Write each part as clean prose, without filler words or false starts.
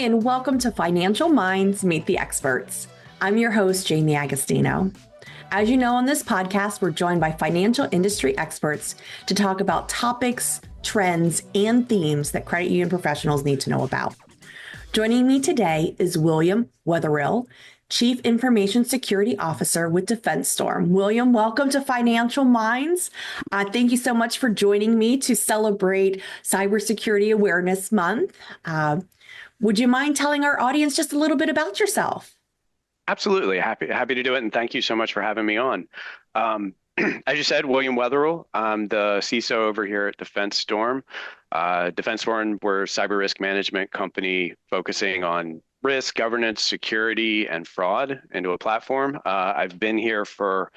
and welcome to Financial Minds Meet the Experts. I'm your host, Jaime Agostino. As you know, on this podcast, we're joined by financial industry experts to talk about topics, trends, and themes that credit union professionals need to know about. Joining me today is William Wetherill, Chief Information Security Officer with DefenseStorm. William, welcome to Financial Minds. Thank you so much for joining me to celebrate Cybersecurity Awareness Month. Would you mind telling our audience just a little bit about yourself? Absolutely. Happy to do it. And thank you so much for having me on. As you said, William Wetherill, I'm the CISO over here at DefenseStorm. DefenseStorm, we're a cyber risk management company focusing on risk, governance, security, and fraud into a platform. I've been here for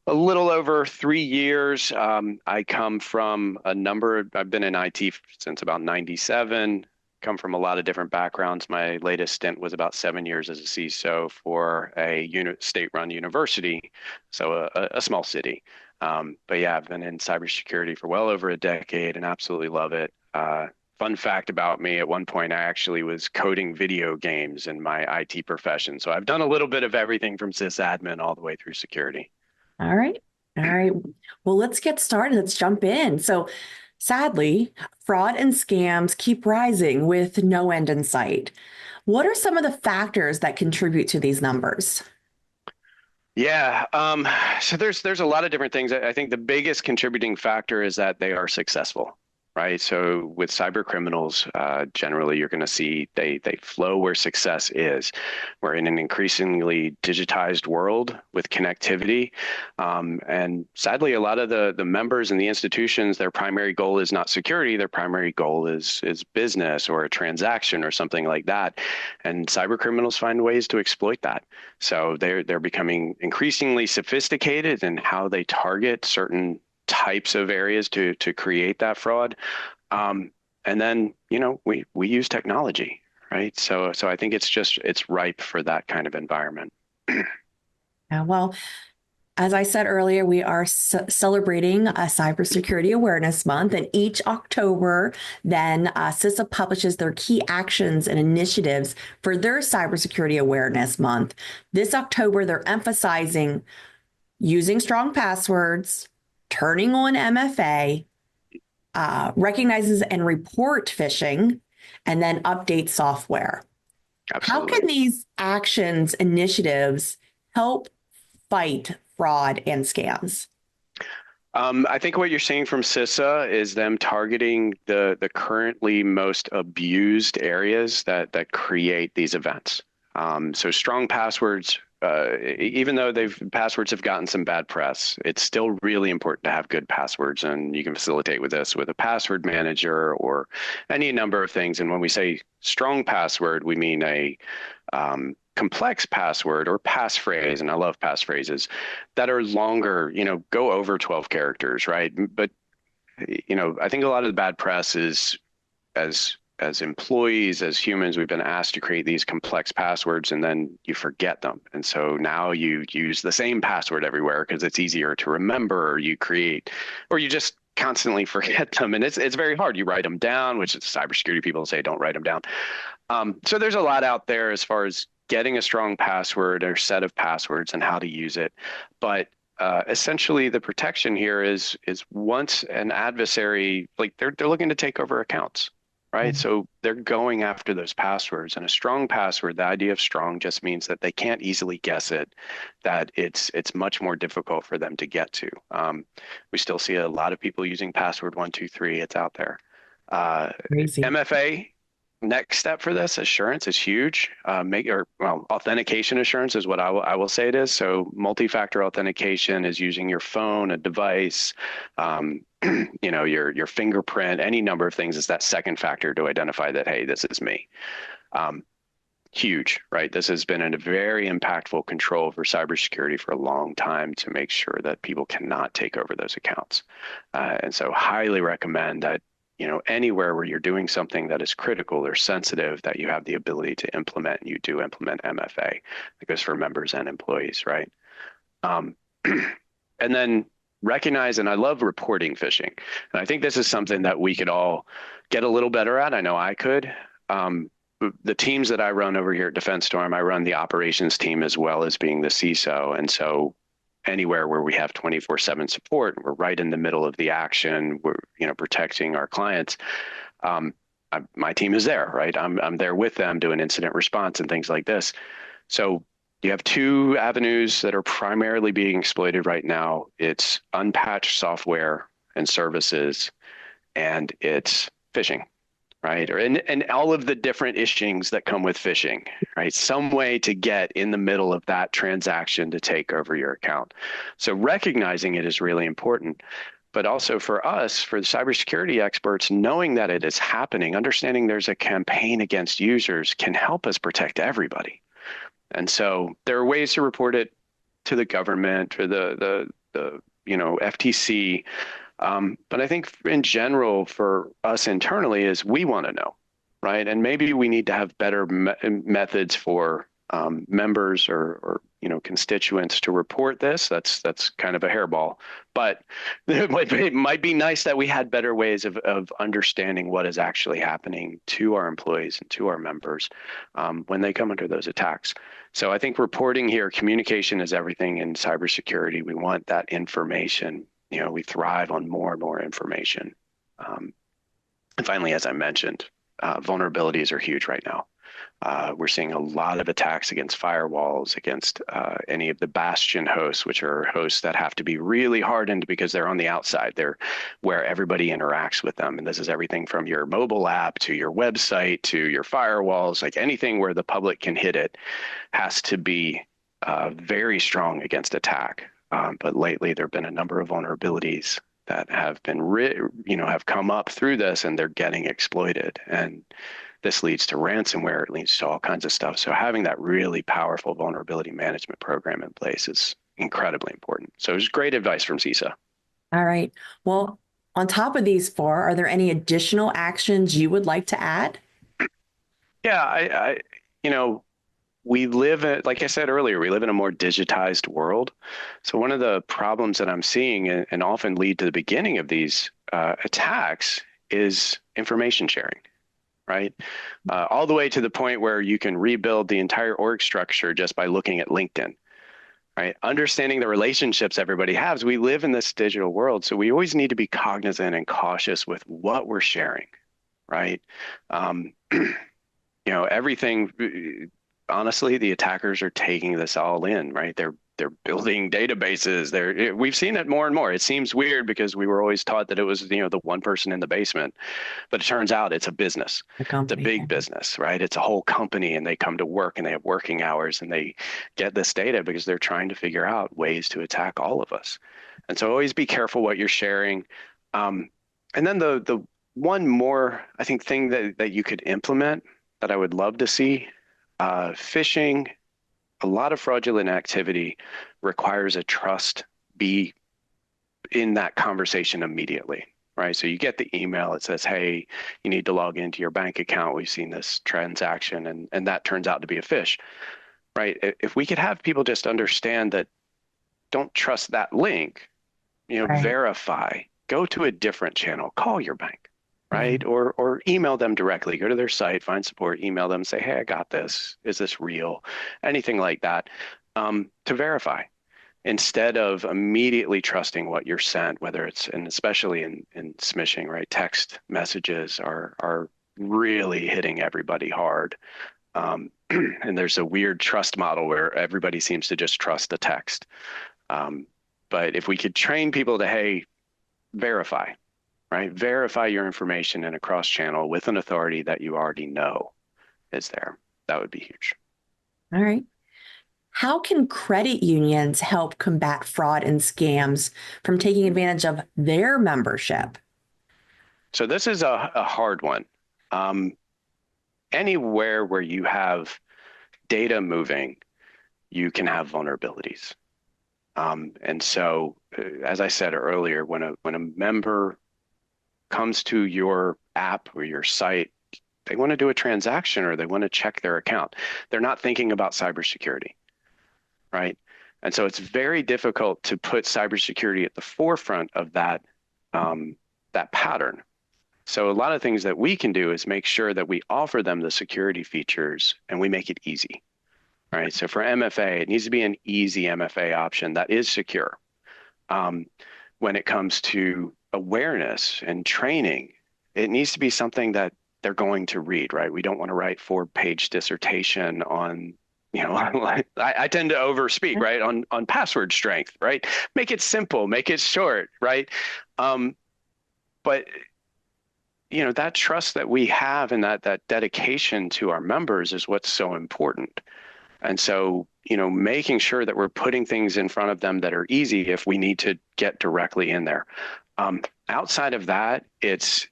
a little over 3 years. I come from I've been in IT since about 97. Come from a lot of different backgrounds. My latest stint was about 7 years as a CISO for a state-run university, so a small city. But yeah, I've been in cybersecurity for well over a decade and absolutely love it. Fun fact about me, at one point I actually was coding video games in my IT profession. So I've done a little bit of everything from sysadmin all the way through security. All right. Well, let's get started. Let's jump in. So sadly, fraud and scams keep rising with no end in sight. What are some of the factors that contribute to these numbers? Yeah, so there's a lot of different things. I think the biggest contributing factor is that they are successful, right? So with cyber criminals, generally you're going to see they flow where success is. We're in an increasingly digitized world with connectivity. And sadly, a lot of the members and the institutions, their primary goal is not security. Their primary goal is business or a transaction or something like that. And cyber criminals find ways to exploit that. So they're becoming increasingly sophisticated in how they target certain types of areas to create that fraud. And then, we use technology, right? So I think it's ripe for that kind of environment. Yeah, well, as I said earlier, we are celebrating a Cybersecurity Awareness Month, and each October, then CISA publishes their key actions and initiatives for their Cybersecurity Awareness Month. This October, they're emphasizing using strong passwords, turning on MFA, recognizes and report phishing, and then update software. Absolutely. How can these actions, initiatives help fight fraud and scams? I think what you're seeing from CISA is them targeting the currently most abused areas that create these events. So strong passwords, even though passwords have gotten some bad press, it's still really important to have good passwords, and you can facilitate with this with a password manager or any number of things. And when we say strong password, we mean a complex password or passphrase, and I love passphrases that are longer, go over 12 characters, right? But, I think a lot of the bad press is as employees, as humans, we've been asked to create these complex passwords and then you forget them. And so now you use the same password everywhere because it's easier to remember, or you just constantly forget them. And it's very hard. You write them down, which is cybersecurity people say, don't write them down. So there's a lot out there as far as getting a strong password or set of passwords and how to use it. But essentially the protection here is once an adversary, like they're looking to take over accounts. Right. Mm-hmm. So they're going after those passwords, and a strong password, the idea of strong just means that they can't easily guess it, that it's much more difficult for them to get to. We still see a lot of people using password 123. It's out there. Crazy. MFA, next step for this, assurance is huge. Authentication assurance is what I will say it is. So multi-factor authentication is using your phone, a device, your fingerprint, any number of things is that second factor to identify that, hey, this is me. Huge, right? This has been a very impactful control for cybersecurity for a long time to make sure that people cannot take over those accounts. And so highly recommend that, anywhere where you're doing something that is critical or sensitive, that you have the ability to implement, and you do implement MFA. That goes for members and employees, right? And then recognize, and I love reporting phishing. And I think this is something that we could all get a little better at. I know I could. the teams that I run over here at DefenseStorm, I run the operations team as well as being the CISO. And so anywhere where we have 24/7 support, we're right in the middle of the action. We're, protecting our clients. My team is there, right? I'm there with them doing incident response and things like this. So you have two avenues that are primarily being exploited right now. It's unpatched software and services, and it's phishing, right? And all of the different ishings that come with phishing, right? Some way to get in the middle of that transaction to take over your account. So recognizing it is really important. But also for us, for the cybersecurity experts, knowing that it is happening, understanding there's a campaign against users can help us protect everybody. And so there are ways to report it to the government or the FTC. But I think in general for us internally is we want to know, right? And maybe we need to have better methods for members or constituents to report this. That's kind of a hairball, but it might be nice that we had better ways of understanding what is actually happening to our employees and to our members when they come under those attacks. So I think reporting here, communication is everything in cybersecurity. We want that information. We thrive on more and more information. And finally, as I mentioned, vulnerabilities are huge right now. We're seeing a lot of attacks against firewalls, against any of the bastion hosts, which are hosts that have to be really hardened because they're on the outside. They're where everybody interacts with them. And this is everything from your mobile app to your website to your firewalls, like anything where the public can hit it has to be very strong against attack. But lately, there have been a number of vulnerabilities that have been, have come up through this, and they're getting exploited. And this leads to ransomware. It leads to all kinds of stuff. So having that really powerful vulnerability management program in place is incredibly important. So it's great advice from CISA. All right. Well, on top of these four, are there any additional actions you would like to add? Yeah, we live in, like I said earlier, we live in a more digitized world. So one of the problems that I'm seeing and often lead to the beginning of these attacks is information sharing, right? All the way to the point where you can rebuild the entire org structure just by looking at LinkedIn, right? Understanding the relationships everybody has. We live in this digital world, so we always need to be cognizant and cautious with what we're sharing, right? Everything. Honestly, the attackers are taking this all in, right? They're building databases. We've seen it more and more. It seems weird because we were always taught that it was, the one person in the basement, but it turns out it's a business. It's a big business, right? It's a whole company, and they come to work and they have working hours and they get this data because they're trying to figure out ways to attack all of us. And so always be careful what you're sharing. And then the one more, I think, thing that you could implement that I would love to see. Phishing, a lot of fraudulent activity requires a trust be in that conversation immediately, right? So you get the email, it says, hey, you need to log into your bank account. We've seen this transaction, and that turns out to be a phish, right? If we could have people just understand that, don't trust that link, right. Verify, go to a different channel, call your bank. Right? Mm-hmm. Or email them directly, go to their site, find support, email them, say, hey, I got this. Is this real? Anything like that to verify instead of immediately trusting what you're sent, whether it's, and especially in smishing, right? Text messages are really hitting everybody hard. And there's a weird trust model where everybody seems to just trust the text. But if we could train people to, hey, verify. Right? Verify your information in a cross channel with an authority that you already know is there. That would be huge. All right. How can credit unions help combat fraud and scams from taking advantage of their membership? So this is a hard one. Anywhere where you have data moving, you can have vulnerabilities. And so, as I said earlier, when a member comes to your app or your site, they want to do a transaction or they want to check their account. They're not thinking about cybersecurity, right? And so it's very difficult to put cybersecurity at the forefront of that pattern. So a lot of things that we can do is make sure that we offer them the security features and we make it easy, right? So for MFA, it needs to be an easy MFA option that is secure. When it comes to awareness and training, it needs to be something that they're going to read, right? We don't want to write 4-page dissertation on, I tend to overspeak, right? On password strength, right? Make it simple, make it short, right? But that trust that we have and that dedication to our members is what's so important. And so, making sure that we're putting things in front of them that are easy if we need to get directly in there. Outside of that, it's,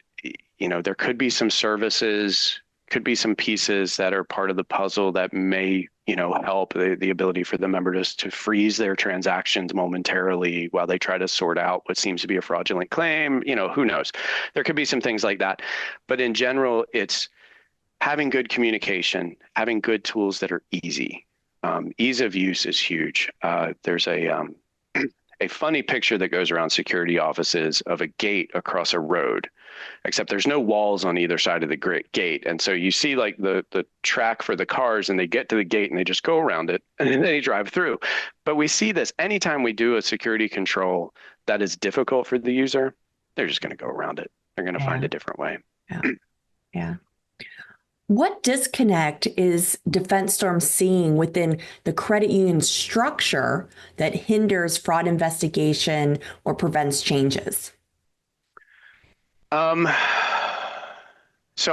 there could be some services, could be some pieces that are part of the puzzle that may, help the ability for the member to freeze their transactions momentarily while they try to sort out what seems to be a fraudulent claim. Who knows? There could be some things like that. But in general, it's having good communication, having good tools that are easy. Ease of use is huge. There's a funny picture that goes around security offices of a gate across a road, except there's no walls on either side of the gate. And so you see like the track for the cars, and they get to the gate and they just go around it and then they drive through. But we see this anytime we do a security control that is difficult for the user, they're just going to go around it. They're going to find a different way. Yeah. What disconnect is DefenseStorm seeing within the credit union structure that hinders fraud investigation or prevents changes? So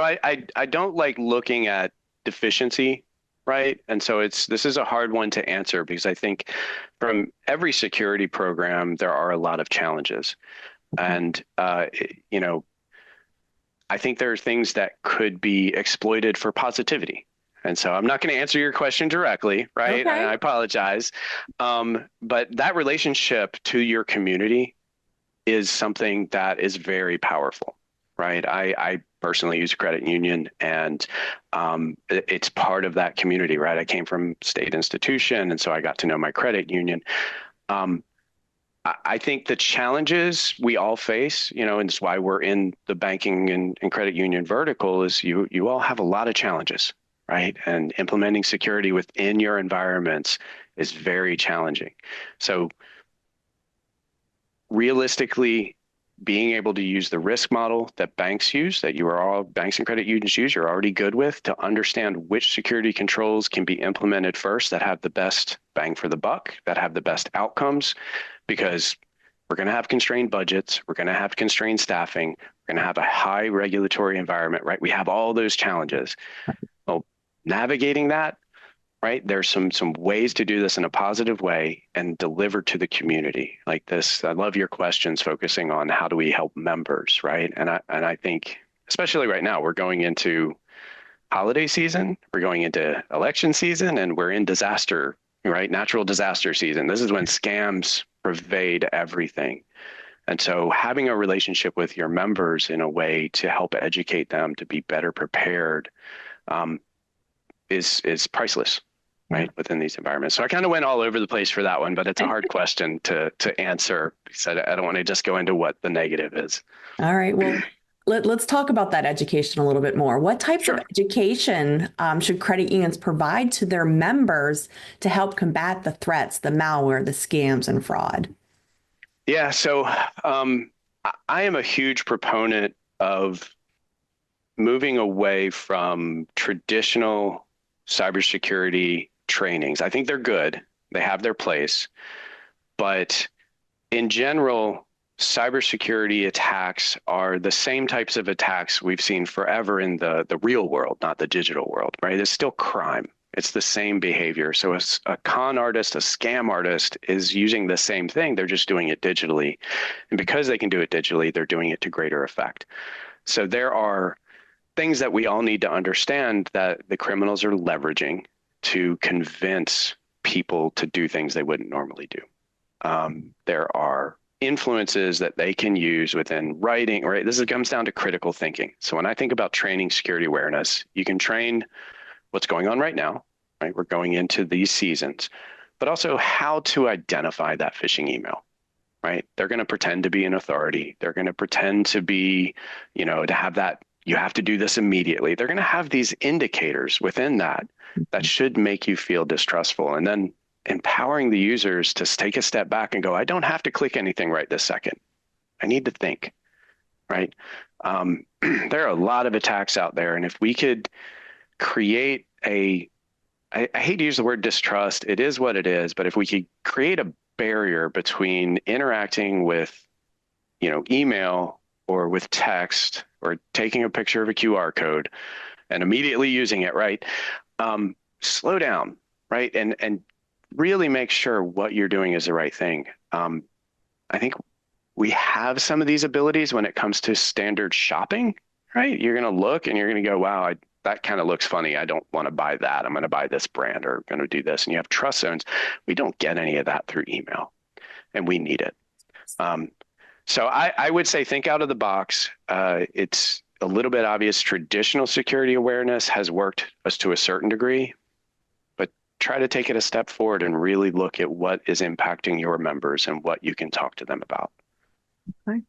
I don't like looking at deficiency, right? And so this is a hard one to answer because I think from every security program, there are a lot of challenges. And, I think there are things that could be exploited for positivity. And so I'm not going to answer your question directly, right? Okay. And I apologize. But that relationship to your community is something that is very powerful, right? I personally use a credit union, and it's part of that community, right? I came from state institution, and so I got to know my credit union. I think the challenges we all face, and it's why we're in the banking and credit union vertical, is you all have a lot of challenges, right? And implementing security within your environments is very challenging. So realistically, being able to use the risk model that banks use, that banks and credit unions use, you're already good with, to understand which security controls can be implemented first that have the best bang for the buck, that have the best outcomes, because we're going to have constrained budgets, we're going to have constrained staffing, we're going to have a high regulatory environment, right? We have all those challenges. Well, navigating that, right? There's some ways to do this in a positive way and deliver to the community like this. I love your questions focusing on how do we help members, right? And I think, especially right now, we're going into holiday season, we're going into election season, and we're in disaster, right? Natural disaster season. This is when scams pervade everything. And so having a relationship with your members in a way to help educate them to be better prepared is priceless, right, within these environments. So I kind of went all over the place for that one, but it's a hard question to answer because I don't want to just go into what the negative is. All right. Well, let's talk about that education a little bit more. What types of education should credit unions provide to their members to help combat the threats, the malware, the scams, and fraud? Yeah, so I am a huge proponent of moving away from traditional cybersecurity trainings. I think they're good. They have their place. But in general, cybersecurity attacks are the same types of attacks we've seen forever in the real world, not the digital world, right? It's still crime. It's the same behavior. So a con artist, a scam artist is using the same thing. They're just doing it digitally. And because they can do it digitally, they're doing it to greater effect. So there are things that we all need to understand that the criminals are leveraging to convince people to do things they wouldn't normally do. There are influences that they can use within writing, right? This comes down to critical thinking. So when I think about training security awareness, you can train what's going on right now, right? We're going into these seasons, but also how to identify that phishing email, right? They're going to pretend to be an authority. They're going to pretend to be, to have that, you have to do this immediately. They're going to have these indicators within that should make you feel distrustful. And then empowering the users to take a step back and go, I don't have to click anything right this second. I need to think, right? There are a lot of attacks out there. And if we could create I hate to use the word distrust, it is what it is, but if we could create a barrier between interacting with, email or with text or taking a picture of a QR code and immediately using it, right? Slow down, right? And really make sure what you're doing is the right thing. I think we have some of these abilities when it comes to standard shopping, right? You're going to look and you're going to go, wow, that kind of looks funny. I don't want to buy that. I'm going to buy this brand or going to do this. And you have trust zones. We don't get any of that through email, and we need it. So I would say think out of the box. It's a little bit obvious. Traditional security awareness has worked us to a certain degree, but try to take it a step forward and really look at what is impacting your members and what you can talk to them about. Okay.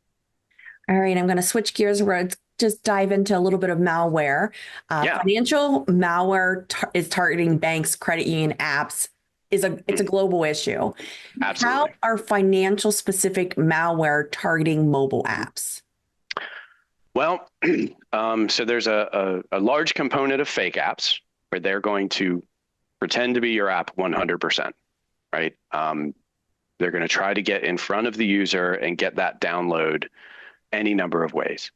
All right, I'm going to switch gears. We're going to just dive into a little bit of malware. Financial malware is targeting banks, credit union apps. It's a global issue. Absolutely. How are financial specific malware targeting mobile apps? Well, so there's a large component of fake apps where they're going to pretend to be your app 100%, right? They're going to try to get in front of the user and get that download any number of ways.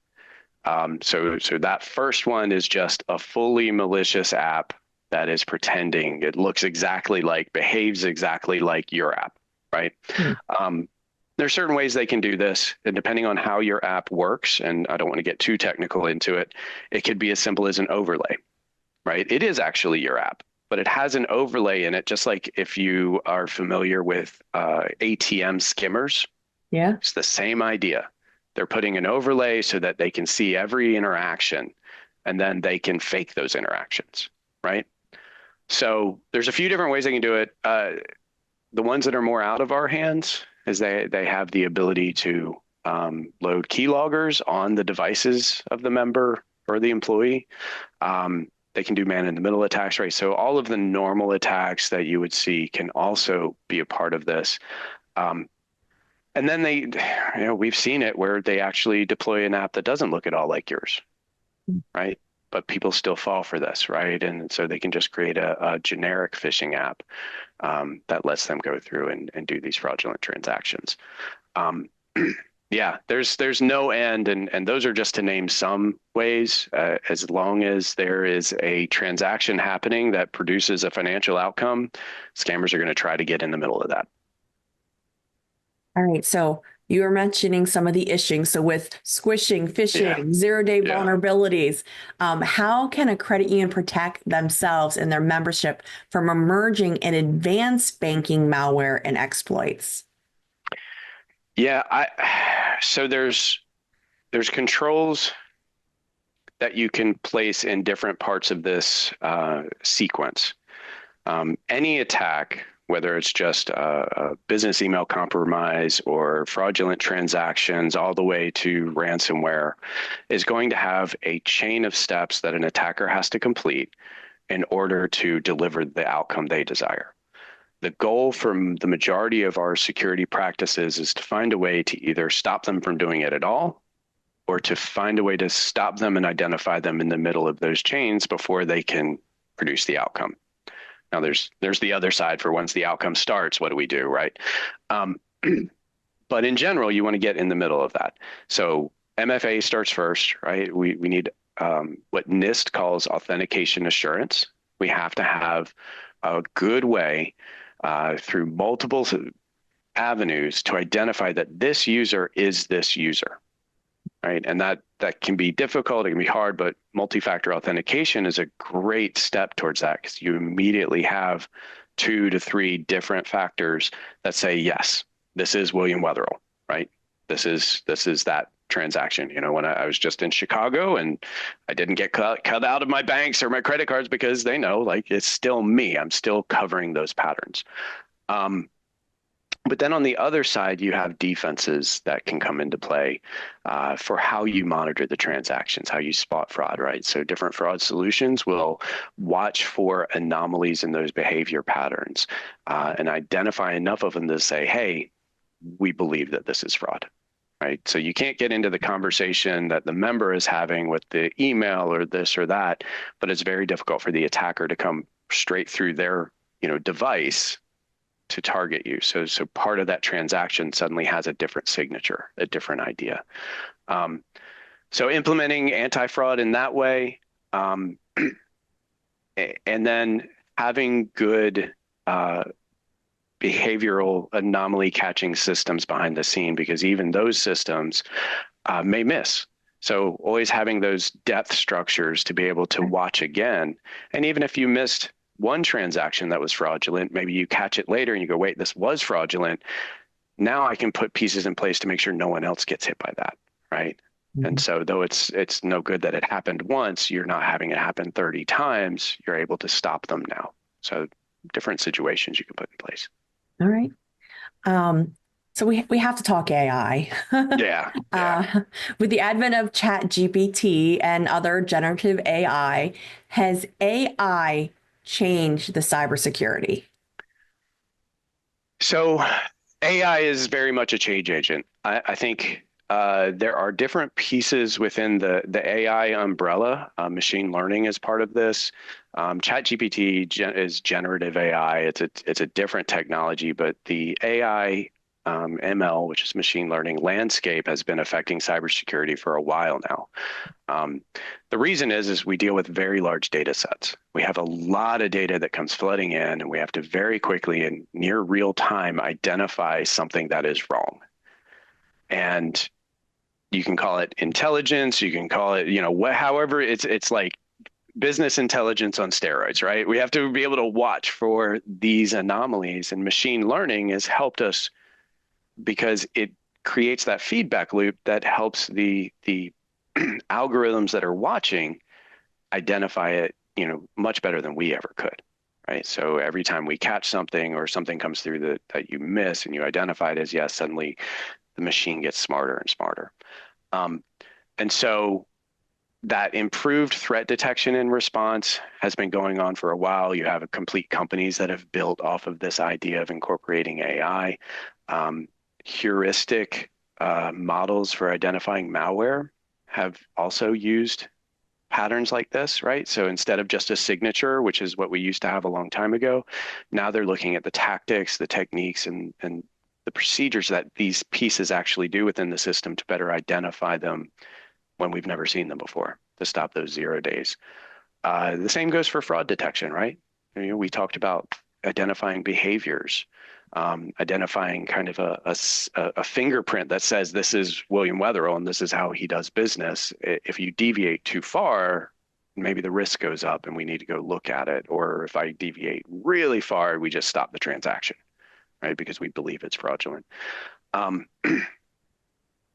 So that first one is just a fully malicious app that is pretending it looks exactly like, behaves exactly like your app, right? There are certain ways they can do this, and depending on how your app works, and I don't want to get too technical into it, it could be as simple as an overlay, right? It is actually your app, but it has an overlay in it, just like if you are familiar with ATM skimmers. Yeah. It's the same idea. They're putting an overlay so that they can see every interaction, and then they can fake those interactions, right? So there's a few different ways they can do it. The ones that are more out of our hands is they have the ability to load keyloggers on the devices of the member or the employee. They can do man-in-the-middle attacks, right? So all of the normal attacks that you would see can also be a part of this. And then we've seen it where they actually deploy an app that doesn't look at all like yours, right? But people still fall for this, right? And so they can just create a generic phishing app that lets them go through and do these fraudulent transactions. Yeah, there's no end, and those are just to name some ways. As long as there is a transaction happening that produces a financial outcome, scammers are going to try to get in the middle of that. All right, so you were mentioning some of the issues. So with squishing, phishing, zero-day vulnerabilities, how can a credit union protect themselves and their membership from emerging and advanced banking malware and exploits? Yeah, so there's controls that you can place in different parts of this sequence. Any attack, whether it's just a business email compromise or fraudulent transactions all the way to ransomware, is going to have a chain of steps that an attacker has to complete in order to deliver the outcome they desire. The goal from the majority of our security practices is to find a way to either stop them from doing it at all, or to find a way to stop them and identify them in the middle of those chains before they can produce the outcome. Now, there's the other side for once the outcome starts, what do we do, right? But in general, you want to get in the middle of that. So MFA starts first, right? We need what NIST calls authentication assurance. We have to have a good way through multiple avenues to identify that this user is this user, right? And that can be difficult, it can be hard, but multi-factor authentication is a great step towards that, because you immediately have 2 to 3 different factors that say, yes, this is William Wetherill, right? This is that transaction. When I was just in Chicago and I didn't get cut out of my banks or my credit cards, because they know, like, it's still me. I'm still covering those patterns. But then on the other side, you have defenses that can come into play for how you monitor the transactions, how you spot fraud, right? So different fraud solutions will watch for anomalies in those behavior patterns and identify enough of them to say, hey, we believe that this is fraud. Right. So you can't get into the conversation that the member is having with the email or this or that, but it's very difficult for the attacker to come straight through their, device to target you. So part of that transaction suddenly has a different signature, a different idea. So implementing anti-fraud in that way, and then having good behavioral anomaly catching systems behind the scene, because even those systems may miss. So always having those depth structures to be able to watch again. And even if you missed one transaction that was fraudulent, maybe you catch it later and you go, wait, this was fraudulent. Now I can put pieces in place to make sure no one else gets hit by that, right? Mm-hmm. And so though it's no good that it happened once, you're not having it happen 30 times, you're able to stop them now. So different situations you can put in place. All right. So we have to talk AI. Yeah. With the advent of ChatGPT and other generative AI, has AI changed the cybersecurity? So AI is very much a change agent. I think there are different pieces within the AI umbrella. Machine learning is part of this. ChatGPT is generative AI. It's a different technology, but the AI ML, which is machine learning landscape, has been affecting cybersecurity for a while now. The reason is we deal with very large data sets. We have a lot of data that comes flooding in, and we have to very quickly in near real time identify something that is wrong. And you can call it intelligence, you can call it, however, it's like business intelligence on steroids, right? We have to be able to watch for these anomalies, and machine learning has helped us because it creates that feedback loop that helps the algorithms that are watching identify it, much better than we ever could, right? So every time we catch something or something comes through that you miss and you identify it as yes, suddenly the machine gets smarter and smarter. And so that improved threat detection and response has been going on for a while. You have complete companies that have built off of this idea of incorporating AI. Heuristic models for identifying malware have also used patterns like this, right? So instead of just a signature, which is what we used to have a long time ago, now they're looking at the tactics, the techniques, and the procedures that these pieces actually do within the system to better identify them when we've never seen them before, to stop those 0 days. The same goes for fraud detection, right? We talked about identifying behaviors, identifying kind of a fingerprint that says this is William Wetherill and this is how he does business. If you deviate too far, maybe the risk goes up and we need to go look at it. Or if I deviate really far, we just stop the transaction, right? Because we believe it's fraudulent.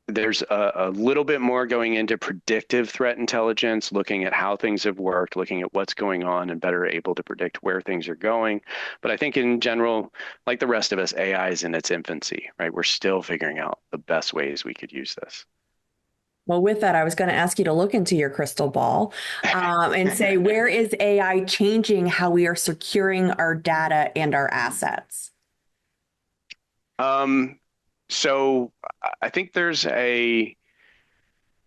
There's a little bit more going into predictive threat intelligence, looking at how things have worked, looking at what's going on, and better able to predict where things are going. But I think in general, like the rest of us, AI is in its infancy, right? We're still figuring out the best ways we could use this. Well, with that, I was going to ask you to look into your crystal ball and say, where is AI changing how we are securing our data and our assets? So I think there's a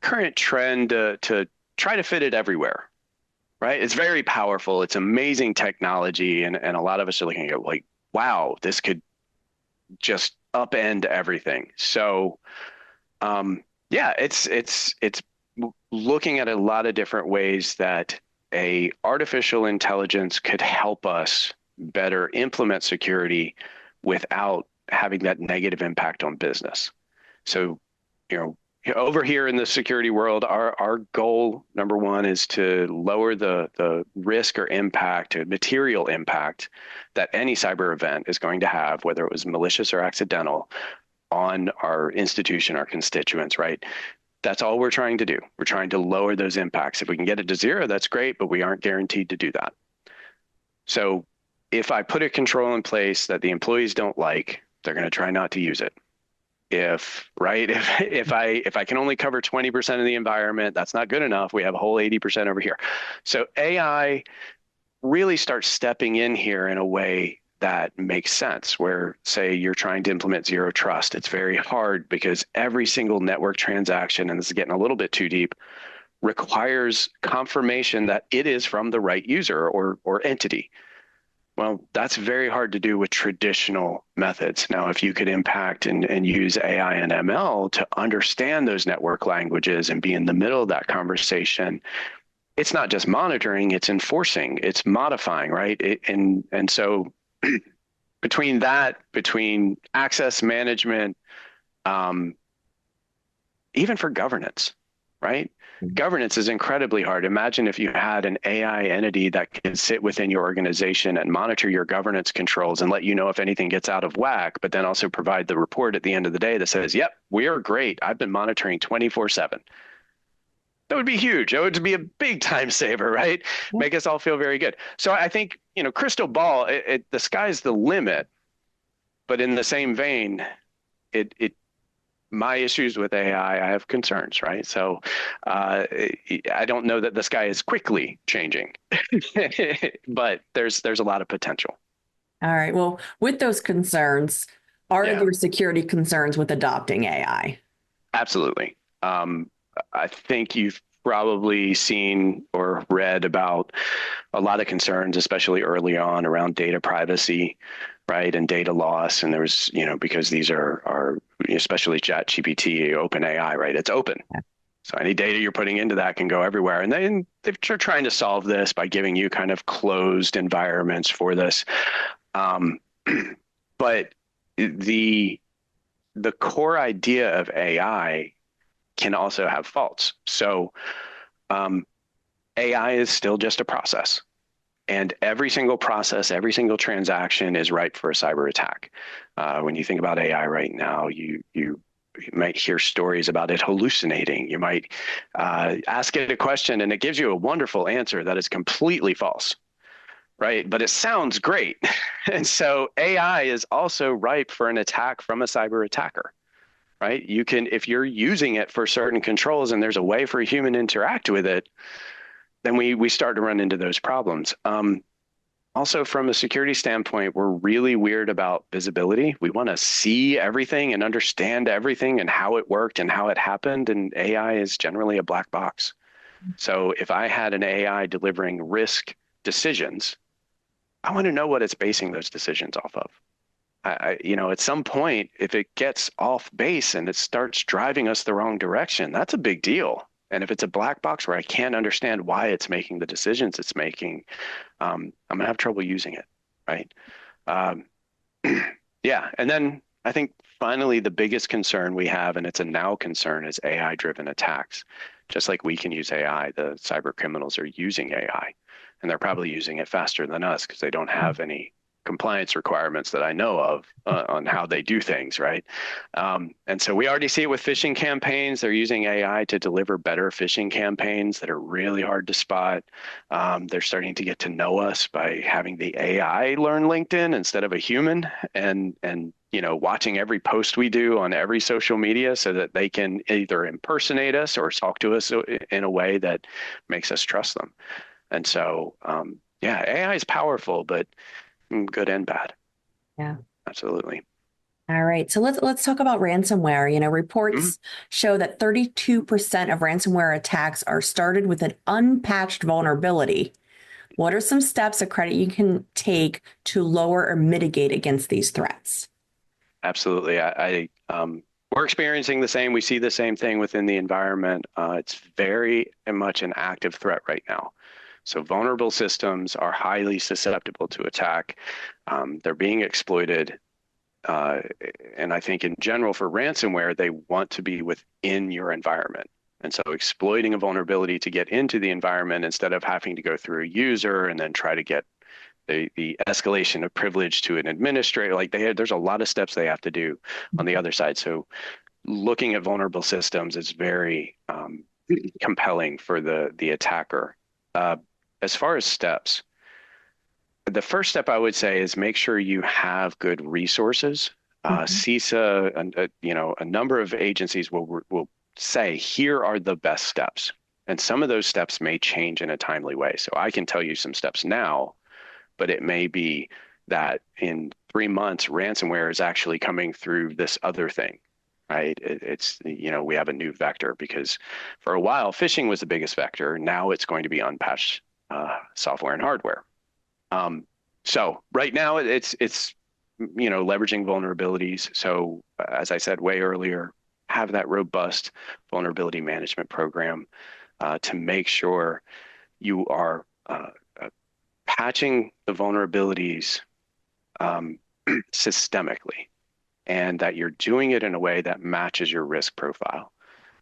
current trend to try to fit it everywhere, right? It's very powerful. It's amazing technology. And a lot of us are looking at it like, wow, this could just upend everything. So it's looking at a lot of different ways that a artificial intelligence could help us better implement security without having that negative impact on business. So, over here in the security world, our goal, number one, is to lower the risk or impact, material impact that any cyber event is going to have, whether it was malicious or accidental, on our institution, our constituents, right? That's all we're trying to do. We're trying to lower those impacts. If we can get it to zero, that's great, but we aren't guaranteed to do that. So if I put a control in place that the employees don't like, they're going to try not to use it. If I can only cover 20% of the environment, that's not good enough. We have a whole 80% over here. So AI really starts stepping in here in a way that makes sense, where, say, you're trying to implement zero trust. It's very hard because every single network transaction, and this is getting a little bit too deep, requires confirmation that it is from the right user or entity. Well, that's very hard to do with traditional methods. Now, if you could impact and use AI and ML to understand those network languages and be in the middle of that conversation, it's not just monitoring, it's enforcing, it's modifying, right? And so between access management, even for governance, right? Governance is incredibly hard. Imagine if you had an AI entity that could sit within your organization and monitor your governance controls and let you know if anything gets out of whack, but then also provide the report at the end of the day that says, yep, we are great. I've been monitoring 24/7. That would be huge. It would be a big time saver, right? Yeah. Make us all feel very good. So I think, crystal ball, the sky's the limit, but in the same vein, my issues with AI, I have concerns, right? So I don't know that the sky is quickly changing, but there's a lot of potential. All right. Well, with those concerns, are there security concerns with adopting AI? Absolutely. I think you've probably seen or read about a lot of concerns, especially early on, around data privacy, right, and data loss. And there was, because these are especially ChatGPT, OpenAI, right? It's open. Yeah. So any data you're putting into that can go everywhere. And they're trying to solve this by giving you kind of closed environments for this. But the core idea of AI can also have faults. So AI is still just a process. And every single process, every single transaction is ripe for a cyber attack. When you think about AI right now, you might hear stories about it hallucinating. You might ask it a question and it gives you a wonderful answer that is completely false, right? But it sounds great. And so AI is also ripe for an attack from a cyber attacker, right? You can, if you're using it for certain controls and there's a way for a human to interact with it, then we start to run into those problems. Also, from a security standpoint, we're really weird about visibility. We want to see everything and understand everything and how it worked and how it happened. And AI is generally a black box. So if I had an AI delivering risk decisions, I want to know what it's basing those decisions off of. At some point, if it gets off base and it starts driving us the wrong direction, that's a big deal. And if it's a black box where I can't understand why it's making the decisions it's making, I'm going to have trouble using it, right? Yeah. And then I think finally the biggest concern we have, and it's a now concern, is AI-driven attacks. Just like we can use AI, the cyber criminals are using AI, and they're probably using it faster than us because they don't have any compliance requirements that I know of on how they do things, right? And so we already see it with phishing campaigns. They're using AI to deliver better phishing campaigns that are really hard to spot. They're starting to get to know us by having the AI learn LinkedIn instead of a human, and watching every post we do on every social media so that they can either impersonate us or talk to us in a way that makes us trust them. And so, AI is powerful, but good and bad. Yeah, absolutely. All right. So let's talk about ransomware. Reports show that 32% of ransomware attacks are started with an unpatched vulnerability. What are some steps a credit you can take to lower or mitigate against these threats? Absolutely. We're experiencing the same. We see the same thing within the environment. It's very much an active threat right now. So vulnerable systems are highly susceptible to attack. They're being exploited. And I think in general for ransomware, they want to be within your environment. And so exploiting a vulnerability to get into the environment instead of having to go through a user and then try to get the escalation of privilege to an administrator, there's a lot of steps they have to do on the other side. So looking at vulnerable systems is very compelling for the attacker. As far as steps, the first step I would say is make sure you have good resources. CISA, and a number of agencies will say, here are the best steps. And some of those steps may change in a timely way. So I can tell you some steps now, but it may be that in 3 months, ransomware is actually coming through this other thing, right? We have a new vector, because for a while, phishing was the biggest vector. Now it's going to be unpatched software and hardware. So right now it's leveraging vulnerabilities. So as I said way earlier, have that robust vulnerability management program to make sure you are patching the vulnerabilities systemically, and that you're doing it in a way that matches your risk profile.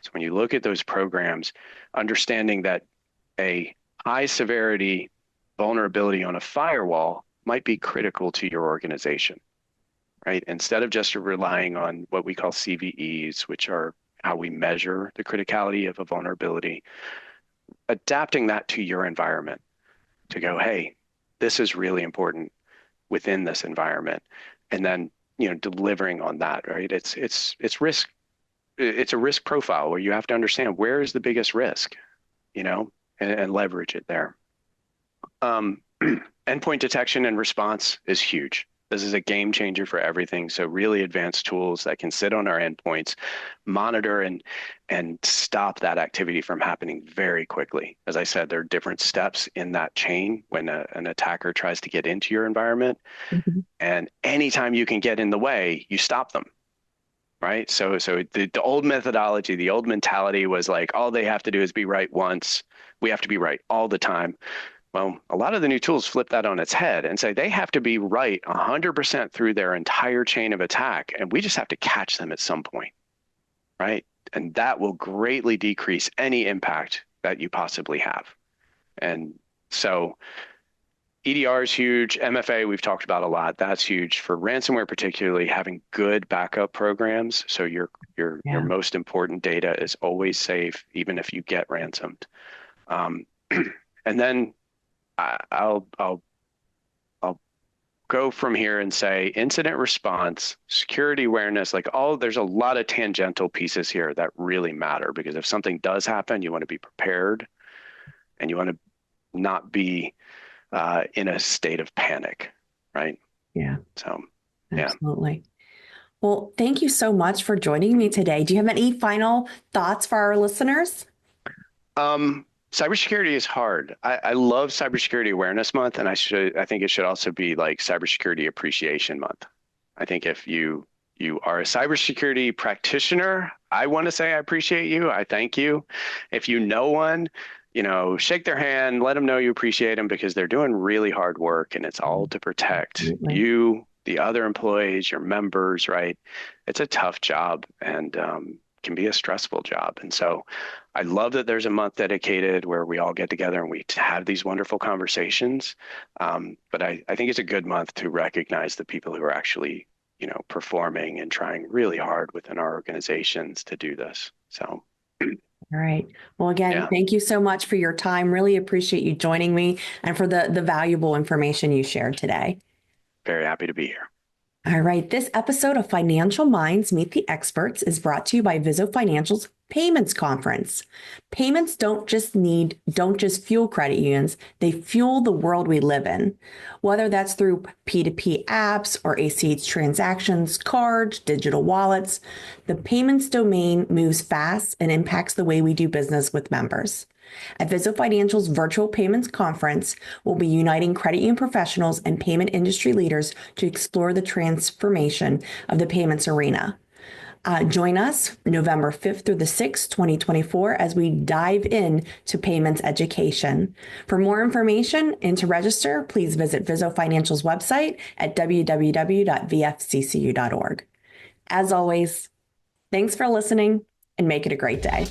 So when you look at those programs, understanding that a high severity vulnerability on a firewall might be critical to your organization, right? Instead of just relying on what we call CVEs, which are how we measure the criticality of a vulnerability, adapting that to your environment to go, hey, this is really important within this environment, and then delivering on that, right? It's risk. It's a risk profile where you have to understand where is the biggest risk, and leverage it there. Endpoint detection and response is huge. This is a game changer for everything. So really advanced tools that can sit on our endpoints, monitor and stop that activity from happening very quickly. As I said, there are different steps in that chain when an attacker tries to get into your environment. Mm-hmm. And anytime you can get in the way, you stop them, right? So the old methodology, the old mentality was like, all they have to do is be right once. We have to be right all the time. Well, a lot of the new tools flip that on its head and say they have to be right 100% through their entire chain of attack, and we just have to catch them at some point, right? And that will greatly decrease any impact that you possibly have. And so EDR is huge. MFA, we've talked about a lot. That's huge. For ransomware particularly, having good backup programs, so your most important data is always safe, even if you get ransomed. And then I'll go from here and say incident response, security awareness, there's a lot of tangential pieces here that really matter, because if something does happen, you want to be prepared and you want to not be in a state of panic, right? Yeah. So, absolutely. Well, thank you so much for joining me today. Do you have any final thoughts for our listeners? Cybersecurity is hard. I love Cybersecurity Awareness Month, and I think it should also be like Cybersecurity Appreciation Month. I think if you are a cybersecurity practitioner, I want to say I appreciate you. I thank you. If you know one, shake their hand, let them know you appreciate them, because they're doing really hard work, and it's all to protect you, the other employees, your members, right? It's a tough job, and can be a stressful job. And so I love that there's a month dedicated where we all get together and we have these wonderful conversations. But I think it's a good month to recognize the people who are actually, performing and trying really hard within our organizations to do this. So. All right. Well, again, Thank you so much for your time. Really appreciate you joining me and for the valuable information you shared today. Very happy to be here. All right. This episode of Financial Minds Meet the Experts is brought to you by Vizzo Financial's Payments Conference. Payments don't just fuel credit unions, they fuel the world we live in. Whether that's through P2P apps or ACH transactions, cards, digital wallets, the payments domain moves fast and impacts the way we do business with members. At Vizzo Financial's virtual payments conference, we'll be uniting credit union professionals and payment industry leaders to explore the transformation of the payments arena. Join us November 5th through the 6th, 2024, as we dive into payments education. For more information and to register, please visit Vizzo Financial's website at www.vfccu.org. As always, thanks for listening and make it a great day.